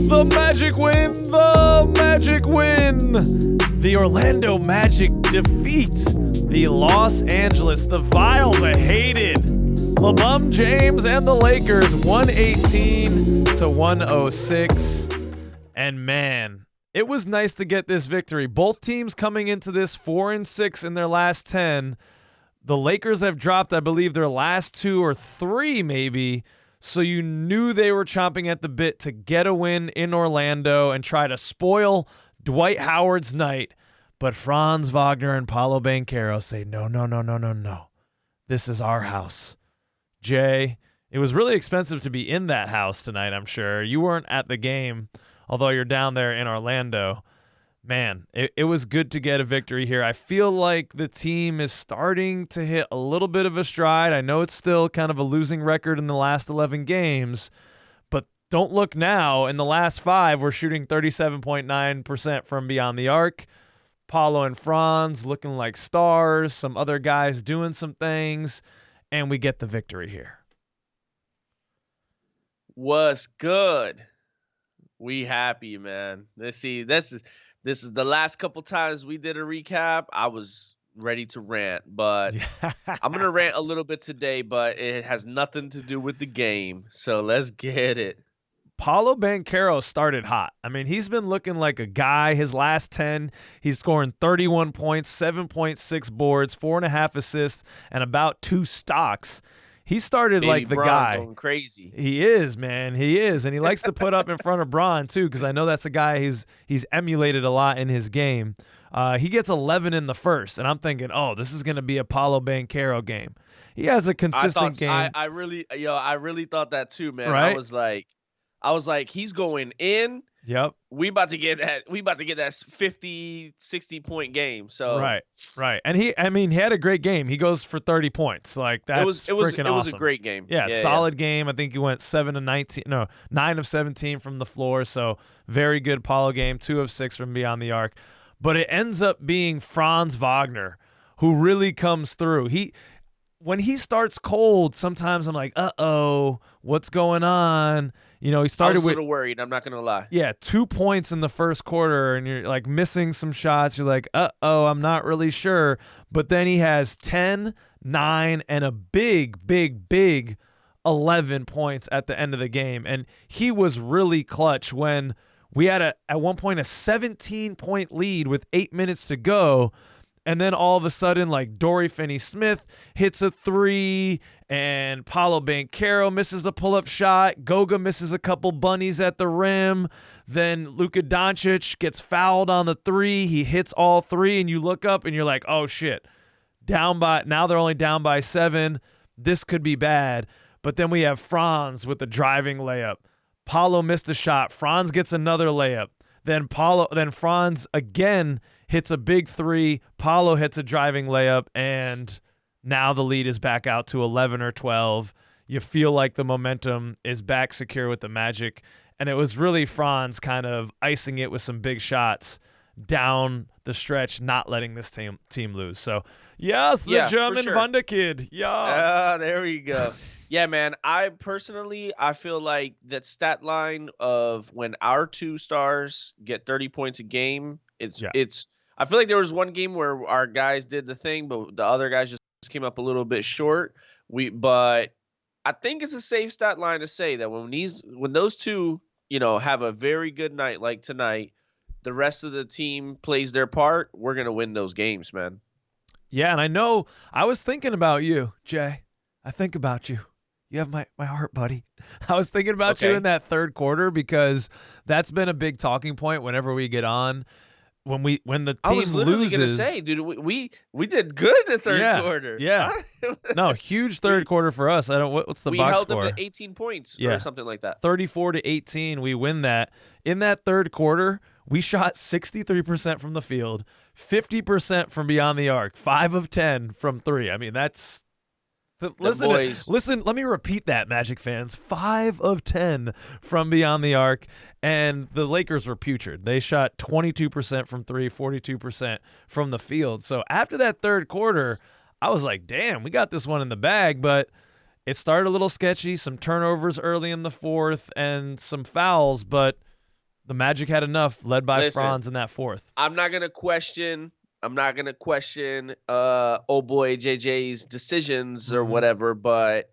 The Magic win! The Magic win! The Orlando Magic defeat the Los Angeles, the vile, the hated LeBron James and the Lakers 118 to 106. And man, it was nice to get this victory. Both teams coming into this 4-6 in their last 10. The Lakers have dropped, I believe, their last 2 or 3 maybe. So you knew they were chomping at the bit to get a win in Orlando and try to spoil Dwight Howard's night. But Franz Wagner and Paolo Banchero say, no. This is our house. Jay, it was really expensive to be in that house tonight, I'm sure. You weren't at the game, although you're down there in Orlando. Man, it was good to get a victory here. I feel like the team is starting to hit a little bit of a stride. I know it's still kind of a losing record in the last 11 games, but don't look now. In the last 5, we're shooting 37.9% from beyond the arc. Paulo and Franz looking like stars, some other guys doing some things, and we get the victory here. What's good? We happy, man. Let's see. This is the last couple times we did a recap. I was ready to rant, but I'm going to rant a little bit today, but it has nothing to do with the game. So let's get it. Paolo Banchero started hot. I mean, he's been looking like a guy. His last 10, he's scoring 31 points, 7.6 boards, 4.5 assists, and about 2 stocks. He started Baby like the Bron guy. Going crazy. He is, man. He is. And he likes to put up in front of Bron, too, because I know that's a guy he's emulated a lot in his game. He gets 11 in the first, and I'm thinking, oh, this is going to be a Paolo Banchero game. He has a consistent game. I really thought that too, man. Right? I was like, he's going in. Yep. We about to get that 50, 60 point game. So Right. And he had a great game. He goes for 30 points. Like that's freaking awesome. It was a great game. Yeah, solid game. I think he went 9 of 17 from the floor. So very good Paulo game, 2 of 6 from beyond the arc. But it ends up being Franz Wagner who really comes through. When he starts cold, sometimes I'm like, uh-oh, what's going on? You know, he started I was a little worried, I'm not going to lie. Yeah, 2 points in the first quarter, and you're like missing some shots. You're like, uh-oh, I'm not really sure. But then he has 10, 9, and a big 11 points at the end of the game. And he was really clutch when we had, at one point, a 17-point lead with 8 minutes to go. And then all of a sudden, like Dory Finney-Smith hits a 3, and Paolo Banchero misses a pull-up shot. Goga misses a couple bunnies at the rim. Then Luka Doncic gets fouled on the 3. He hits all 3, and you look up and you're like, oh shit, now they're only down by 7. This could be bad. But then we have Franz with the driving layup. Paolo missed a shot. Franz gets another layup. Then Franz again hits a big 3. Paolo hits a driving layup, and now the lead is back out to 11 or 12. You feel like the momentum is back secure with the Magic, and it was really Franz kind of icing it with some big shots down the stretch, not letting this team lose. So, yes, the German sure. Wunderkid. Yeah. There we go. Yeah, man. I feel like that stat line of when our 2 stars get 30 points a game, I feel like there was one game where our guys did the thing, but the other guys just came up a little bit short. But I think it's a safe stat line to say that when those 2, have a very good night like tonight, the rest of the team plays their part, we're going to win those games, man. Yeah, and I know I was thinking about you, Jay. I think about you. You have my heart, buddy. I was thinking about you in that third quarter because that's been a big talking point whenever we get on. When the team I was literally loses, gonna say, dude, we did good in the third quarter. Yeah, no, huge third quarter for us. What's the box score? We held them to 18 points or something like that. 34-18, we win that. In that third quarter, we shot 63% from the field, 50% from beyond the arc, 5 of 10 from 3. I mean, that's Listen, let me repeat that, Magic fans. 5 of 10 from beyond the arc, and the Lakers were putrid. They shot 22% from 3, 42% from the field. So after that third quarter, I was like, damn, we got this one in the bag, but it started a little sketchy, some turnovers early in the fourth and some fouls, but The Magic had enough, led by Listen, Franz in that fourth. I'm not gonna question old boy JJ's decisions or whatever, but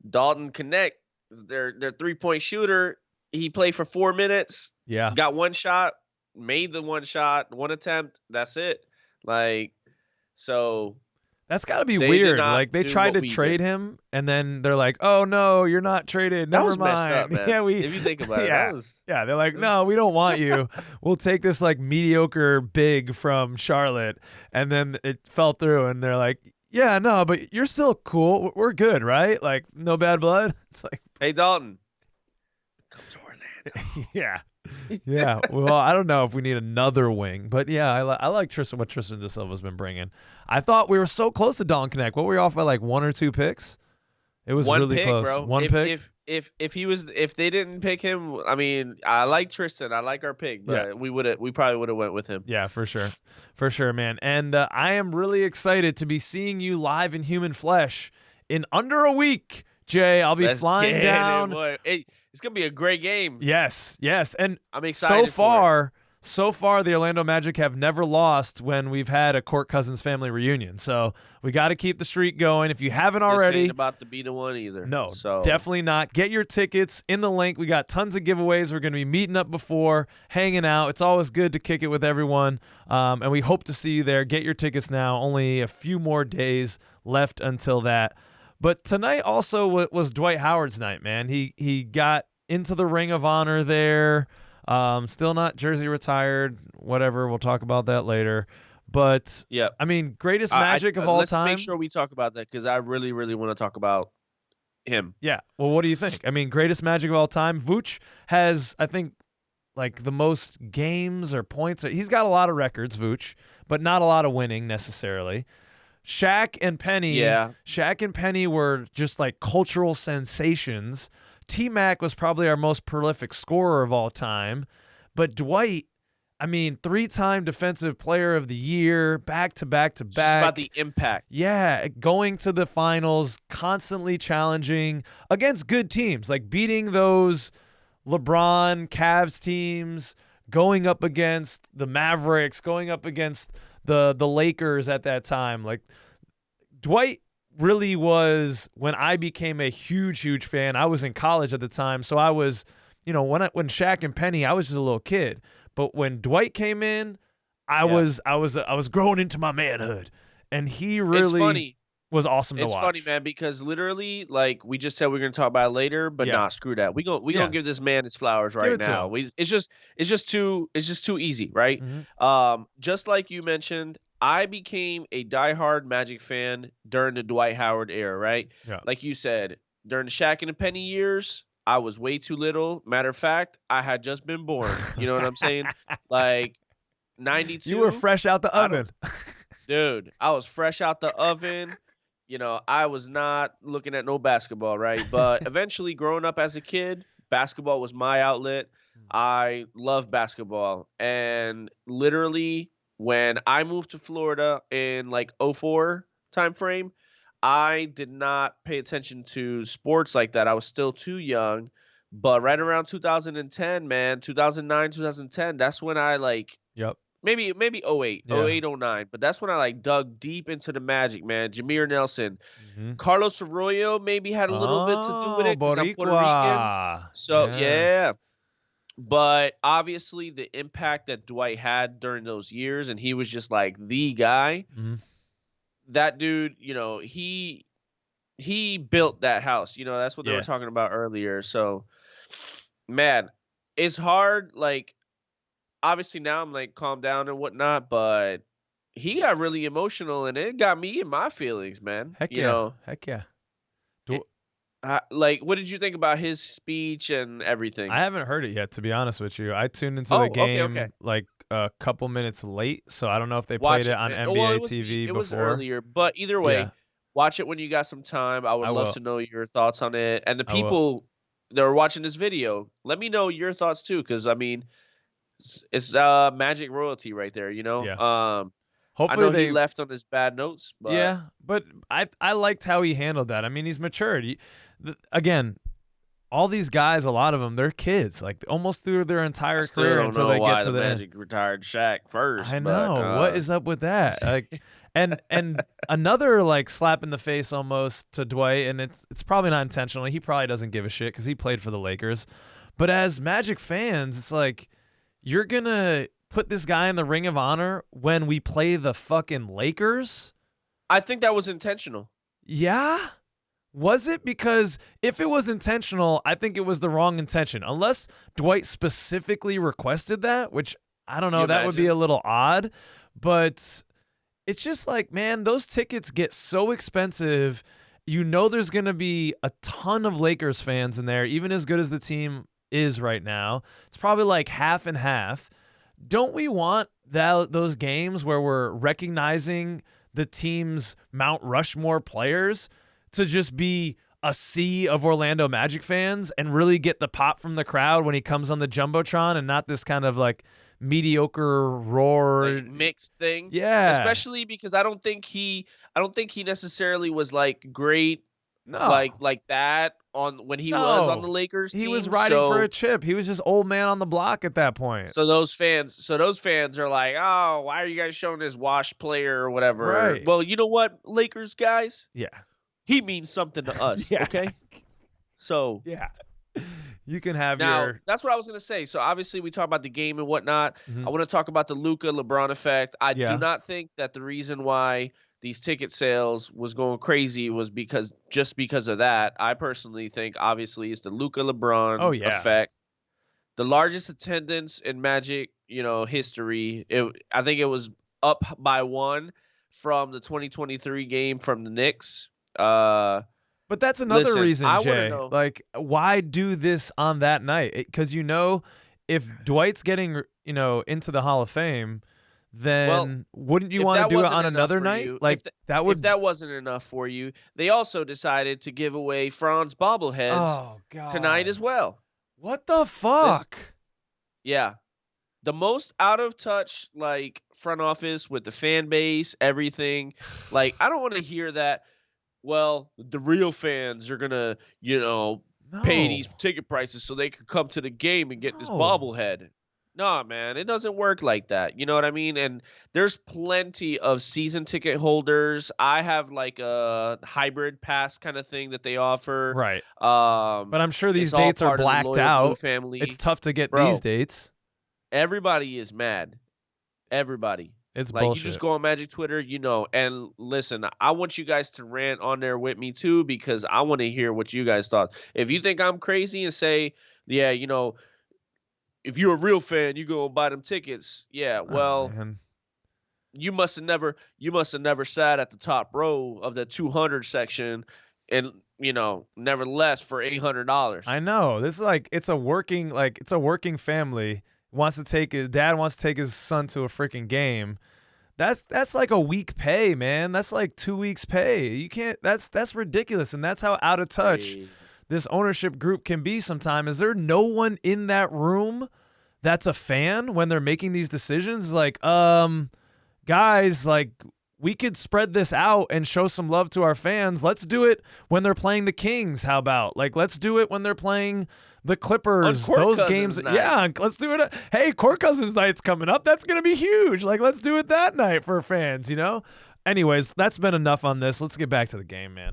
Dalton Knecht, their 3-point shooter, he played for 4 minutes, Yeah. got one shot, made the one shot, one attempt, that's it. Like, so that's got to be weird. Like they tried to trade him, and then they're like, "Oh no, you're not traded. Never mind." Messed up, man. Yeah, if you think about it, yeah. They're like, "No, we don't want you. We'll take this like mediocre big from Charlotte," and then it fell through, and they're like, "Yeah, no, but you're still cool. We're good, right? Like no bad blood." It's like, hey Dalton, come to Orlando. Yeah. Yeah, well, I don't know if we need another wing, but yeah, I like what Tristan Da Silva's been bringing. I thought we were so close to Dalton Knecht. What were we off by, like 1 or 2 picks? It was one really pick, close. Bro. One pick. If they didn't pick him, I mean, I like Tristan, I like our pick, but we probably would have went with him. Yeah, for sure, man. And I am really excited to be seeing you live in human flesh in under a week, Jay. I'll be flying down. It's gonna be a great game. Yes, and I'm excited. So far, the Orlando Magic have never lost when we've had a Court Cousins family reunion. So we got to keep the streak going. If you haven't already, this ain't about to be the one either. No, definitely not. Get your tickets in the link. We got tons of giveaways. We're going to be meeting up before, hanging out. It's always good to kick it with everyone, and we hope to see you there. Get your tickets now. Only a few more days left until that. But tonight also was Dwight Howard's night, man. He got into the Ring of Honor there. Still not jersey retired. Whatever. We'll talk about that later. But yeah, I mean, greatest Magic of all time. Let's make sure we talk about that because I really, really want to talk about him. Yeah. Well, what do you think? I mean, greatest Magic of all time. Vooch has, I think, like the most games or points. He's got a lot of records, Vooch, but not a lot of winning necessarily. Shaq and Penny were just like cultural sensations. T-Mac was probably our most prolific scorer of all time. But Dwight, I mean, 3-time Defensive Player of the Year, back-to-back. Just about the impact. Yeah, going to the finals, constantly challenging against good teams, like beating those LeBron, Cavs teams, going up against the Mavericks, going up against the Lakers at that time. Like Dwight really was, when I became a huge fan, I was in college at the time, so I was, when Shaq and Penny, I was just a little kid. But when Dwight came in, I was growing into my manhood, and he really was awesome to watch. It's funny, man, because literally, like we just said, we're gonna talk about it later, but nah, screw that. We gonna give this man his flowers right now. It's just too easy, right? Mm-hmm. Just like you mentioned, I became a diehard Magic fan during the Dwight Howard era, right? Yeah. Like you said, during the Shaq and the Penny years, I was way too little. Matter of fact, I had just been born. You know what I'm saying? Like 92. You were fresh out the oven. Dude, I was fresh out the oven. I was not looking at no basketball, right? But eventually, growing up as a kid, basketball was my outlet. I love basketball. And literally, when I moved to Florida in like 04 time frame, I did not pay attention to sports like that. I was still too young. But right around 2010, man, 2009, 2010, that's when I maybe 08, 08, 09. But that's when I dug deep into the Magic, man. Jameer Nelson. Mm-hmm. Carlos Arroyo maybe had a little bit to do with it because I'm Puerto Rican. So, yeah. But obviously the impact that Dwight had during those years, and he was just like the guy. Mm-hmm. That dude, he built that house. That's what they were talking about earlier. So, man, it's hard. Like, obviously now I'm like calmed down and whatnot, but he got really emotional and it got me in my feelings, man. Heck yeah. What did you think about his speech and everything? I haven't heard it yet, to be honest with you. I tuned into the game like a couple minutes late, so I don't know if they played it on NBA TV before. It was earlier, but either way, watch it when you got some time. I would love to know your thoughts on it. And the people that are watching this video, let me know your thoughts too, because I mean, it's Magic royalty right there, Yeah. Hopefully I know he left on his bad notes. But... Yeah, but I liked how he handled that. I mean, he's matured. Again, all these guys, a lot of them, they're kids, like almost through their entire career until they get to the end. Magic retired Shaq first. I know. What is up with that? Like, and another like slap in the face almost to Dwight, and it's probably not intentional. He probably doesn't give a shit because he played for the Lakers. But as Magic fans, it's like you're gonna put this guy in the Ring of Honor when we play the fucking Lakers. I think that was intentional. Yeah. Was it? Because if it was intentional, I think it was the wrong intention. Unless Dwight specifically requested that, which I don't know, that would be a little odd. But it's just like, man, those tickets get so expensive. You know there's going to be a ton of Lakers fans in there, even as good as the team is right now. It's probably like half and half. Don't we want those games where we're recognizing the team's Mount Rushmore players to just be a sea of Orlando Magic fans and really get the pop from the crowd when he comes on the Jumbotron and not this kind of like mediocre roar like mixed thing? Yeah. Especially because I don't think he necessarily was like great like that on when he was on the Lakers team. He was riding for a chip. He was just old man on the block at that point. So those fans are like, "Oh, why are you guys showing this washed player or whatever?" Right. Well, you know what, Lakers guys? Yeah. He means something to us, okay? So yeah, you can have now. That's what I was gonna say. So obviously we talk about the game and whatnot. I want to talk about the Luka LeBron effect. I do not think that the reason why these ticket sales was going crazy was because of that. I personally think obviously it's the Luka LeBron effect. The largest attendance in Magic, history. I think it was up by 1 from the 2023 game from the Knicks. But that's another reason, Jay. Like, why do this on that night? Because if Dwight's getting into the Hall of Fame, then wouldn't you want to do it on another night? Like if that wasn't enough for you, they also decided to give away Franz bobbleheads tonight as well. What the fuck? Yeah, the most out of touch like front office with the fan base, everything. Like I don't want to hear that. Well, the real fans are gonna, pay these ticket prices so they could come to the game and get this bobblehead. Nah, man, it doesn't work like that. You know what I mean? And there's plenty of season ticket holders. I have like a hybrid pass kind of thing that they offer. Right. But I'm sure these dates are blacked out. Family. It's tough to get these dates. Everybody is mad. Everybody. It's like bullshit. You just go on Magic Twitter, and listen, I want you guys to rant on there with me too, because I want to hear what you guys thought. If you think I'm crazy and say, yeah, if you're a real fan, you go and buy them tickets. Yeah, well, you must have never sat at the top row of the 200 section, and nevertheless for $800. I know this is like it's a working family. Dad wants to take his son to a freaking game. That's like a week pay, man. That's like 2 weeks pay. You can't. That's ridiculous, and that's how out of touch this ownership group can be. Sometimes is there no one in that room that's a fan when they're making these decisions? Like, guys, like we could spread this out and show some love to our fans. Let's do it when they're playing the Kings. How about like let's do it when they're playing the Clippers, those games. Night. Yeah, let's do it. Hey, Court Cousins night's coming up. That's going to be huge. Like, let's do it that night for fans, Anyways, that's been enough on this. Let's get back to the game, man.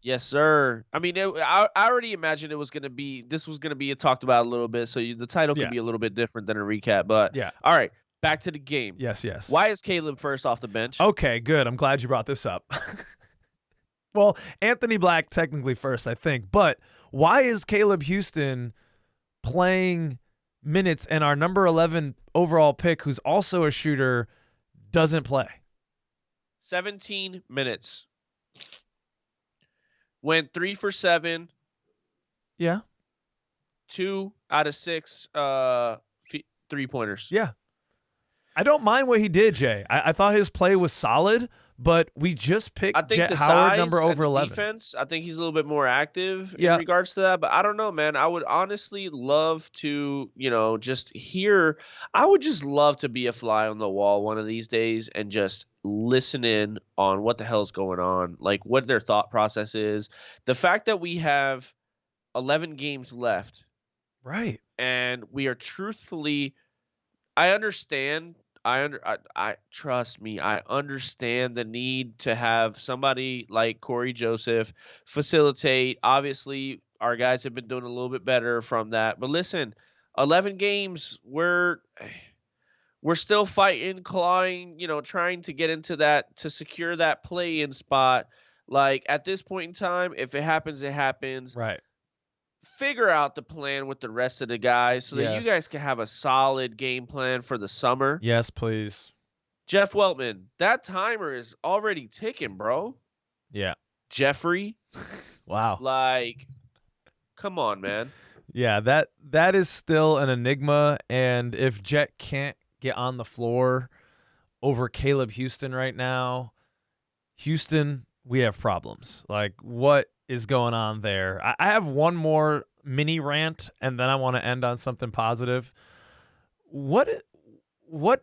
Yes, sir. I mean, I already imagined this was going to be talked about a little bit, so the title could be a little bit different than a recap. But, all right, back to the game. Yes. Why is Caleb first off the bench? Okay, good. I'm glad you brought this up. Well, Anthony Black technically first, I think. But why is Caleb Houston playing minutes and our number 11 overall pick, who's also a shooter, doesn't play? 17 minutes. Went 3 for 7. Yeah. 2 out of 6 3-pointers. Yeah. I don't mind what he did, Jay. I thought his play was solid, but we just picked Jet Howard number over 11. Defense, I think he's a little bit more active in regards to that. But I don't know, man. I would honestly love to, just hear. I would just love to be a fly on the wall one of these days and just listen in on what the hell's going on, like what their thought process is. The fact that we have 11 games left. Right. And we are truthfully, I understand. I trust me. I understand the need to have somebody like Corey Joseph facilitate. Obviously, our guys have been doing a little bit better from that. But listen, 11 games, we're still fighting, clawing, trying to get into that, to secure that play-in spot. Like, at this point in time, if it happens, it happens. Right. Figure out the plan with the rest of the guys so that you guys can have a solid game plan for the summer. Yes, please. Jeff Weltman, that timer is already ticking, bro. Yeah. Jeffrey. Wow. Like, come on, man. Yeah, that is still an enigma. And if Jet can't get on the floor over Caleb Houston right now, Houston, we have problems. Like, what is going on there? I have one more mini rant, and then I want to end on something positive. What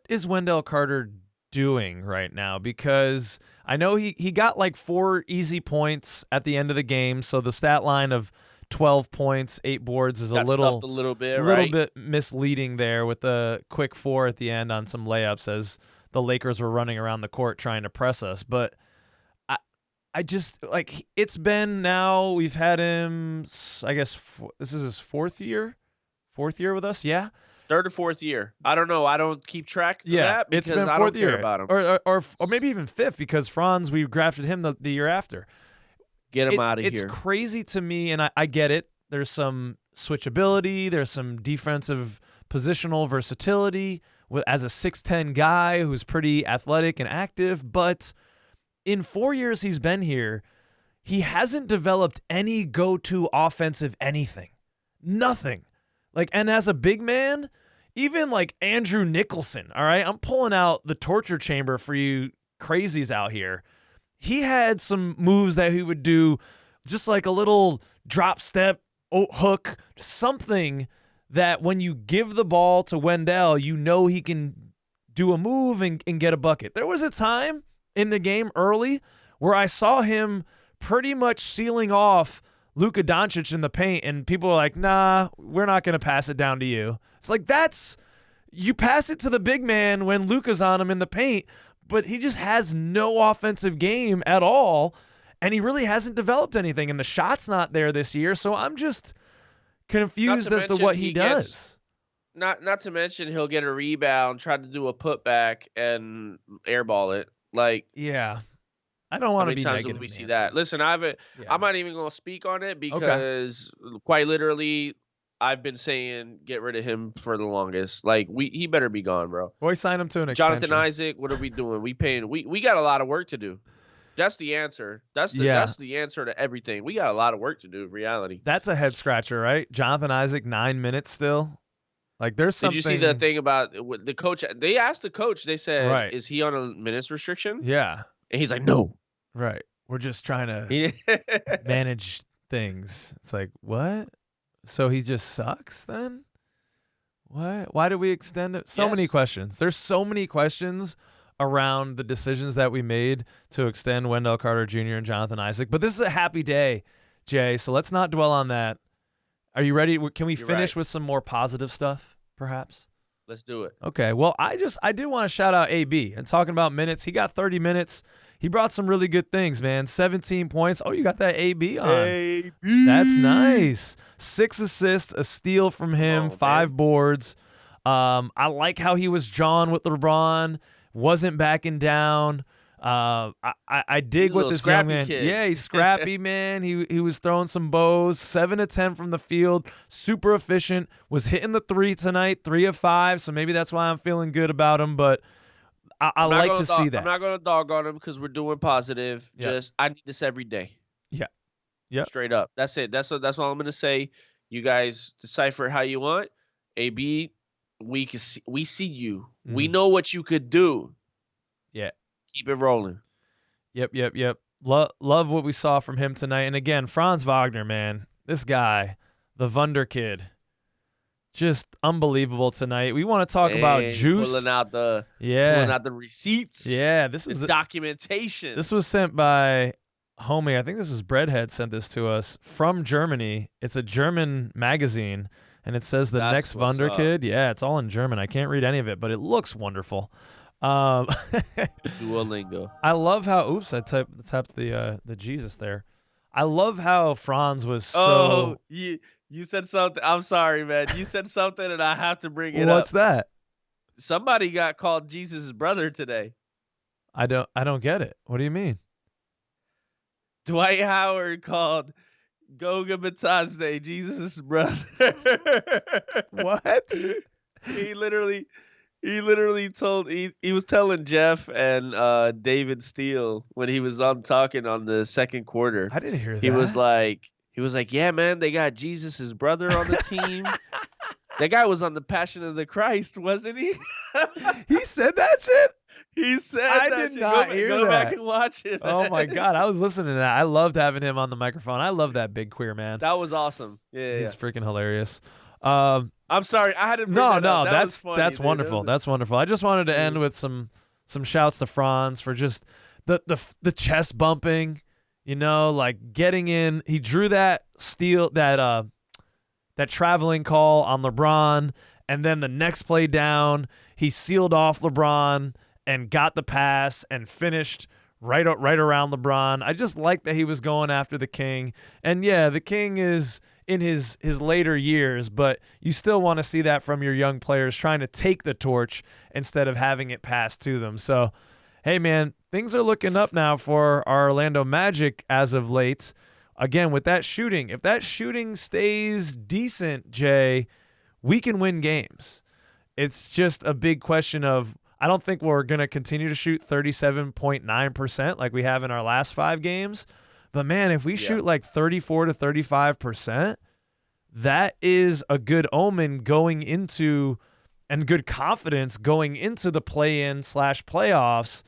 is Wendell Carter doing right now? Because I know he got like 4 easy points at the end of the game, so the stat line of 12 points, 8 boards is a little bit misleading there with the quick 4 at the end on some layups as the Lakers were running around the court trying to press us. But I just, like, it's been now, we've had him, I guess, this is his fourth year with us, yeah? 3rd or 4th year. I don't know. I don't keep track of that because it's been I fourth don't year. care about him. Or maybe even 5th because Franz, we drafted him the year after. Get him out of here. It's crazy to me, and I get it. There's some switchability. There's some defensive positional versatility as a 6'10" guy who's pretty athletic and active, but in 4 years he's been here, he hasn't developed any go-to offensive anything. Nothing. Like, and as a big man, even like Andrew Nicholson, all right? I'm pulling out the torture chamber for you crazies out here. He had some moves that he would do, just like a little drop step, hook, something that when you give the ball to Wendell, you know he can do a move and get a bucket. There was a time in the game early where I saw him pretty much sealing off Luka Doncic in the paint, and people were like, nah, we're not going to pass it down to you. It's like, you pass it to the big man when Luka's on him in the paint, but he just has no offensive game at all, and he really hasn't developed anything, and the shot's not there this year, so I'm just confused as to what he does. Not to mention he'll get a rebound, try to do a putback, and airball it. Like, yeah. I don't want to be negative. How many times will we see that? Listen, I'm not even going to speak on it because quite literally I've been saying get rid of him for the longest. Like, he better be gone, bro. Boy, sign him to an extension. Jonathan Isaac, what are we doing? We got a lot of work to do. That's the answer. That's the answer to everything. We got a lot of work to do in reality. That's a head scratcher, right? Jonathan Isaac, 9 minutes still. Like, there's something. Did you see the thing about the coach? They asked the coach. They said, "Is he on a minutes restriction?" Yeah, and he's like, "No." Right. We're just trying to manage things. It's like, what? So he just sucks then? What? Why did we extend it? So many questions. There's so many questions around the decisions that we made to extend Wendell Carter Jr. and Jonathan Isaac. But this is a happy day, Jay, so let's not dwell on that. Are you ready? Can we finish with some more positive stuff, perhaps? Let's do it. Okay. Well, I do want to shout out AB. And talking about minutes, he got 30 minutes. He brought some really good things, man. 17 points. Oh, you got that AB on. AB. That's nice. 6 assists, a steal from him, 5 boards. I like how he was John with LeBron, wasn't backing down. I dig what this young man. Kid. Yeah, he's scrappy, man. He was throwing some bows. 7 of 10 from the field, super efficient. Was hitting the 3 tonight, 3 of 5. So maybe that's why I'm feeling good about him. But I like to see that. I'm not gonna dog on him because we're doing positive. Yeah. Just I need this every day. Yeah. Straight up. That's it. That's all I'm gonna say. You guys decipher how you want. AB, we see you. We know what you could do. Yeah. Keep it rolling. Yep. Love what we saw from him tonight. And again, Franz Wagner, man, this guy, the Wunder kid, just unbelievable tonight. We want to talk about juice. Pulling out the receipts. Yeah, this is documentation. This was sent by homie, I think this is Breadhead sent this to us from Germany. It's a German magazine, and it says the next Wunderkid. Yeah, it's all in German. I can't read any of it, but it looks wonderful. Duolingo. I love how. Oops, I tapped the Jesus there. I love how Franz was so. Oh, you said something. I'm sorry, man. You said something, and I have to bring it up. What's that? Somebody got called Jesus' brother today. I don't get it. What do you mean? Dwight Howard called Goga Bitadze Jesus' brother. What? He literally told he was telling Jeff and David Steele when he was on talking on the second quarter. I didn't hear that. He was like, yeah, man, they got Jesus' brother on the team. That guy was on the Passion of the Christ, wasn't he? He said that shit? He said I that did shit. not hear go that. back and watch it. Oh my God, I was listening to that. I loved having him on the microphone. I love that big queer man. That was awesome. Yeah, he's freaking hilarious. I'm sorry, I had to bring no, that up. that's funny, that's dude. wonderful. That's wonderful. I just wanted to end with some shouts to Franz for just the chest bumping, like getting in. He drew that traveling call on LeBron, and then the next play down, he sealed off LeBron and got the pass and finished right around LeBron. I just like that he was going after the King. And yeah, the King is in his later years, but you still want to see that from your young players trying to take the torch instead of having it passed to them. So, hey man, things are looking up now for our Orlando Magic as of late. Again, with that shooting, if that shooting stays decent, Jay, we can win games. It's just a big question of, I don't think we're going to continue to shoot 37.9% like we have in our last 5 games. But, man, if we shoot like 34 to 35%, that is a good omen going into and good confidence going into the play-in / playoffs.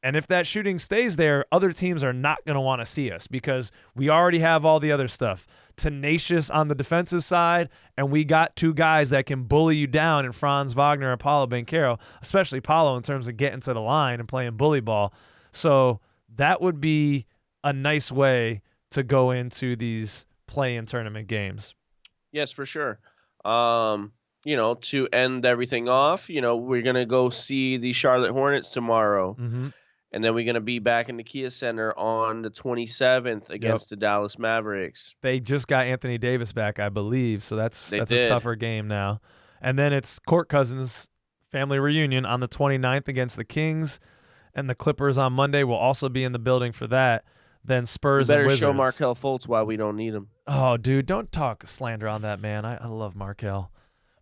And if that shooting stays there, other teams are not going to want to see us because we already have all the other stuff. Tenacious on the defensive side, and we got 2 guys that can bully you down in Franz Wagner and Paolo Banchero, especially Paolo in terms of getting to the line and playing bully ball. So that would be a nice way to go into these play-in tournament games. Yes, for sure. To end everything off, we're going to go see the Charlotte Hornets tomorrow. Mm-hmm. And then we're going to be back in the Kia Center on the 27th against the Dallas Mavericks. They just got Anthony Davis back, I believe, so that's a tougher game now. And then it's Court Cousins' family reunion on the 29th against the Kings, and the Clippers on Monday will also be in the building for that. Then Spurs and Wizards. Better show Markelle Fultz why we don't need him. Oh, dude, don't talk slander on that man. I love Markelle.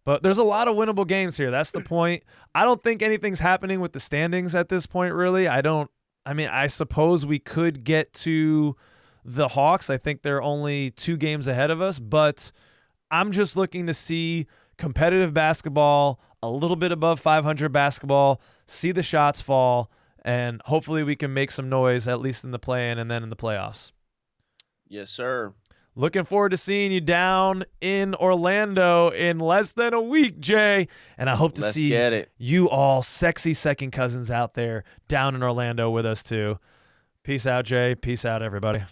But there's a lot of winnable games here. That's the point. I don't think anything's happening with the standings at this point, really. I suppose we could get to the Hawks. I think they're only 2 games ahead of us. But I'm just looking to see competitive basketball, a little bit above 500 basketball, see the shots fall, and hopefully we can make some noise, at least in the play-in and then in the playoffs. Yes, sir. Looking forward to seeing you down in Orlando in less than a week, Jay. And I hope to see you all sexy second cousins out there down in Orlando with us too. Peace out, Jay. Peace out, everybody.